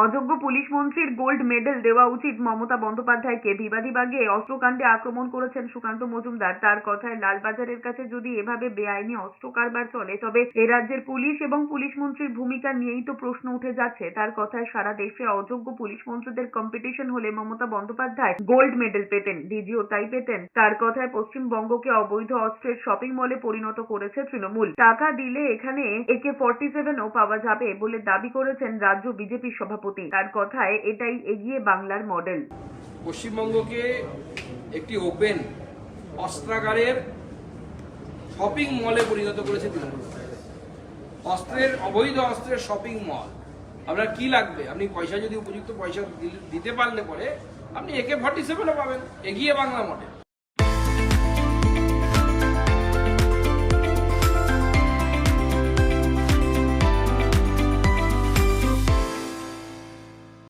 অযোগ্য পুলিশ মন্ত্রীর gold medal দেওয়া উচিত মমতা বন্দ্যোপাধ্যায়কে। বিবাদীবাগে অস্ত্রকাণ্ডে আক্রমণ করেছেন সুকান্ত মজুমদার। তার কথায় লালবাজারের কাছে যদি এভাবে বেআইনি অস্ত্র কারবার চলে তবে এ রাজ্যের পুলিশ এবং পুলিশ মন্ত্রীর ভূমিকা নিয়েই তো প্রশ্ন উঠে যাচ্ছে। তার কথায় সারা দেশে অযোগ্য পুলিশ মন্ত্রীদের কম্পিটিশন হলে মমতা বন্দ্যোপাধ্যায় গোল্ড মেডেল পেতেন, ডিজিও তাই পেতেন। তার কথায় পশ্চিমবঙ্গকে অবৈধ অস্ত্রের শপিং মলে পরিণত করেছে তৃণমূল। টাকা দিলে এখানে AK-47ও পাওয়া যাবে বলে দাবি করেছেন রাজ্য বিজেপি সভাপতি। তার কথায় এটাই এগিয়ে বাংলার মডেল। পশ্চিমবঙ্গকে একটি ওপেন অস্ত্রাগারের শপিং মলে পরিণত করেছে তৃণমূল। অবৈধ অস্ত্রের শপিং মল। আপনার কি লাগবে? আপনি পয়সা যদি উপযুক্ত পয়সা দিতে পারলে পরে আপনি AK-47ও পাবেন। এগিয়ে বাংলা মডেল।